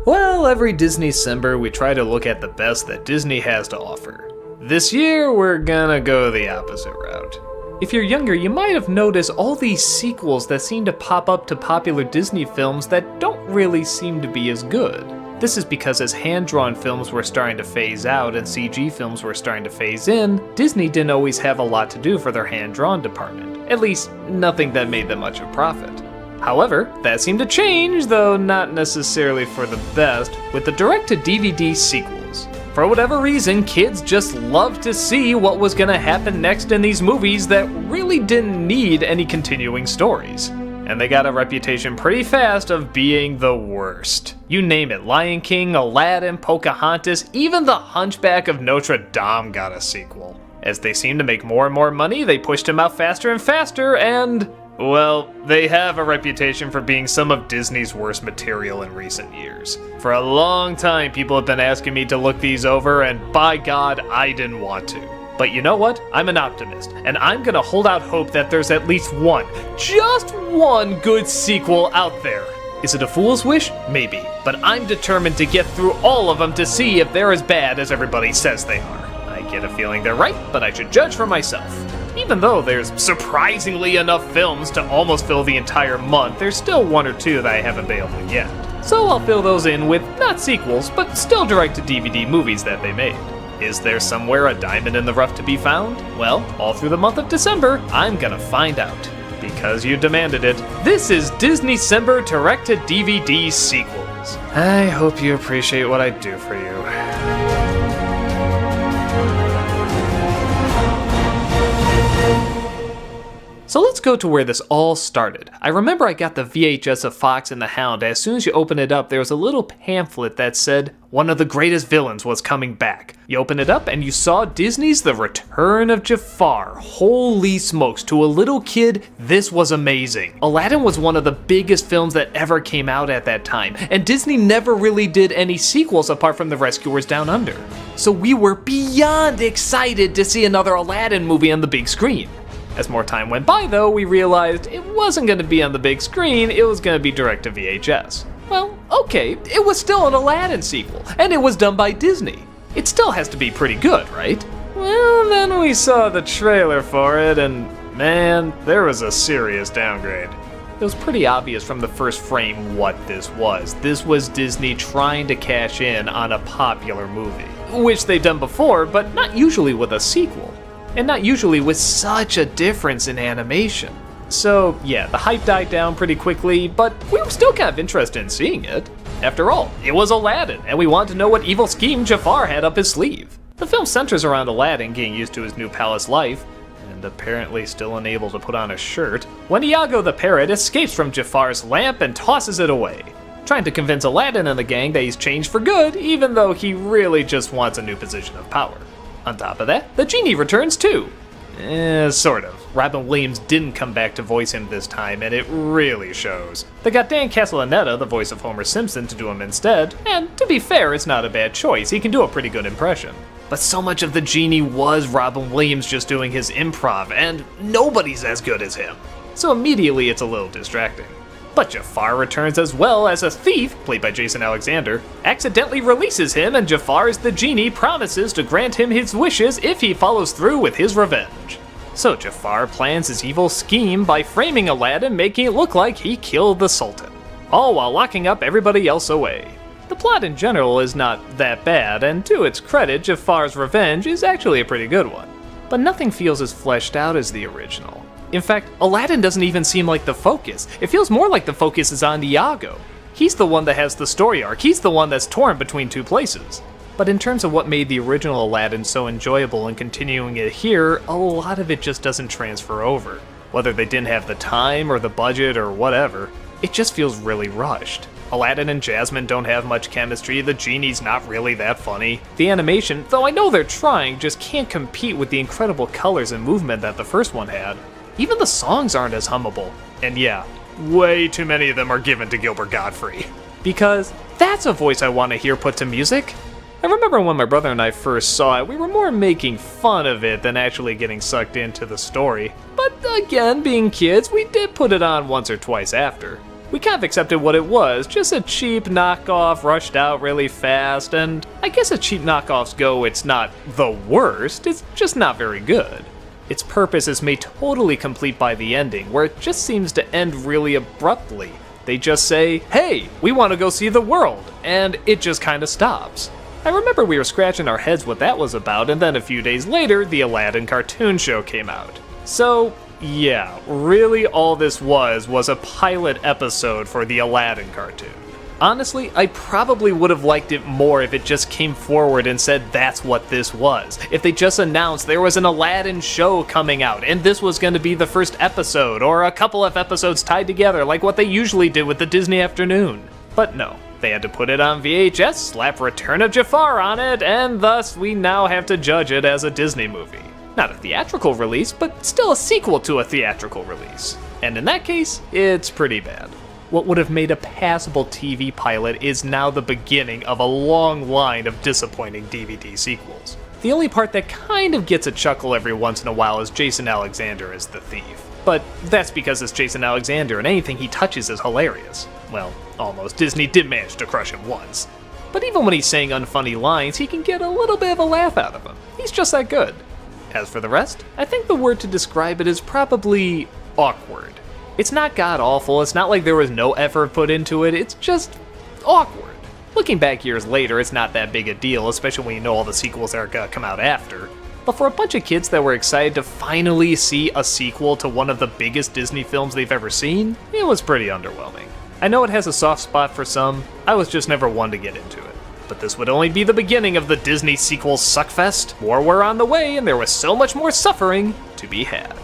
Well, every Disneycember we try to look at the best that Disney has to offer. This year we're gonna go the opposite route. If you're younger, you might have noticed all these sequels that seem to pop up to popular Disney films that don't really seem to be as good. This is because as hand-drawn films were starting to phase out and CG films were starting to phase in, Disney didn't always have a lot to do for their hand-drawn department. At least, nothing that made them much of a profit. However, that seemed to change, though not necessarily for the best, with the direct-to-DVD sequels. For whatever reason, kids just loved to see what was gonna happen next in these movies that really didn't need any continuing stories. And they got a reputation pretty fast of being the worst. You name it, Lion King, Aladdin, Pocahontas, even The Hunchback of Notre Dame got a sequel. As they seemed to make more and more money, they pushed them out faster and faster, and well, they have a reputation for being some of Disney's worst material in recent years. For a long time, people have been asking me to look these over, and by God, I didn't want to. But you know what? I'm an optimist, and I'm gonna hold out hope that there's at least one, just one good sequel out there. Is it a fool's wish? Maybe, but I'm determined to get through all of them to see if they're as bad as everybody says they are. I get a feeling they're right, but I should judge for myself. Even though there's surprisingly enough films to almost fill the entire month, there's still one or two that I haven't bailed on yet. So I'll fill those in with not sequels, but still direct-to-DVD movies that they made. Is there somewhere a diamond in the rough to be found? Well, all through the month of December, I'm gonna find out. Because you demanded it, this is Disneycember direct-to-DVD sequels. I hope you appreciate what I do for you. So let's go to where this all started. I remember I got the VHS of Fox and the Hound, and as soon as you open it up, there was a little pamphlet that said one of the greatest villains was coming back. You open it up and you saw Disney's The Return of Jafar. Holy smokes, to a little kid, this was amazing. Aladdin was one of the biggest films that ever came out at that time, and Disney never really did any sequels apart from The Rescuers Down Under. So we were beyond excited to see another Aladdin movie on the big screen. As more time went by though, we realized it wasn't going to be on the big screen, it was going to be direct to VHS. Well, okay, it was still an Aladdin sequel, and it was done by Disney. It still has to be pretty good, right? Well, then we saw the trailer for it, and man, there was a serious downgrade. It was pretty obvious from the first frame what this was. This was Disney trying to cash in on a popular movie, which they've done before, but not usually with a sequel. And not usually with such a difference in animation. So yeah, the hype died down pretty quickly, but we were still kind of interested in seeing it. After all, it was Aladdin, and we wanted to know what evil scheme Jafar had up his sleeve. The film centers around Aladdin getting used to his new palace life, and apparently still unable to put on a shirt, when Iago the parrot escapes from Jafar's lamp and tosses it away, trying to convince Aladdin and the gang that he's changed for good, even though he really just wants a new position of power. On top of that, the genie returns too. Sort of. Robin Williams didn't come back to voice him this time, and it really shows. They got Dan Castellaneta, the voice of Homer Simpson, to do him instead, and to be fair, it's not a bad choice, he can do a pretty good impression. But so much of the genie was Robin Williams just doing his improv, and nobody's as good as him. So immediately it's a little distracting. But Jafar returns as well as a thief, played by Jason Alexander, accidentally releases him, and Jafar the genie promises to grant him his wishes if he follows through with his revenge. So Jafar plans his evil scheme by framing Aladdin, making it look like he killed the Sultan, all while locking up everybody else away. The plot in general is not that bad, and to its credit, Jafar's revenge is actually a pretty good one. But nothing feels as fleshed out as the original. In fact, Aladdin doesn't even seem like the focus. It feels more like the focus is on Iago. He's the one that has the story arc, he's the one that's torn between two places. But in terms of what made the original Aladdin so enjoyable and continuing it here, a lot of it just doesn't transfer over. Whether they didn't have the time or the budget or whatever, it just feels really rushed. Aladdin and Jasmine don't have much chemistry, the genie's not really that funny. The animation, though I know they're trying, just can't compete with the incredible colors and movement that the first one had. Even the songs aren't as hummable. And yeah, way too many of them are given to Gilbert Gottfried. Because that's a voice I want to hear put to music. I remember when my brother and I first saw it, we were more making fun of it than actually getting sucked into the story. But again, being kids, we did put it on once or twice after. We kind of accepted what it was, just a cheap knockoff rushed out really fast, and I guess as cheap knockoffs go, it's not the worst, it's just not very good. Its purpose is made totally complete by the ending, where it just seems to end really abruptly. They just say, hey, we want to go see the world, and it just kind of stops. I remember we were scratching our heads what that was about, and then a few days later, the Aladdin cartoon show came out. So, yeah, really all this was a pilot episode for the Aladdin cartoon. Honestly, I probably would have liked it more if it just came forward and said that's what this was. If they just announced there was an Aladdin show coming out and this was going to be the first episode, or a couple of episodes tied together like what they usually did with the Disney afternoon. But no, they had to put it on VHS, slap Return of Jafar on it, and thus we now have to judge it as a Disney movie. Not a theatrical release, but still a sequel to a theatrical release. And in that case, it's pretty bad. What would have made a passable TV pilot is now the beginning of a long line of disappointing DVD sequels. The only part that kind of gets a chuckle every once in a while is Jason Alexander as the thief. But that's because it's Jason Alexander and anything he touches is hilarious. Well, almost. Disney did manage to crush him once. But even when he's saying unfunny lines, he can get a little bit of a laugh out of them. He's just that good. As for the rest, I think the word to describe it is probably awkward. It's not god-awful, it's not like there was no effort put into it, it's just awkward. Looking back years later, it's not that big a deal, especially when you know all the sequels that are gonna come out after. But for a bunch of kids that were excited to finally see a sequel to one of the biggest Disney films they've ever seen, it was pretty underwhelming. I know it has a soft spot for some, I was just never one to get into it. But this would only be the beginning of the Disney sequel suckfest. More were on the way, and there was so much more suffering to be had.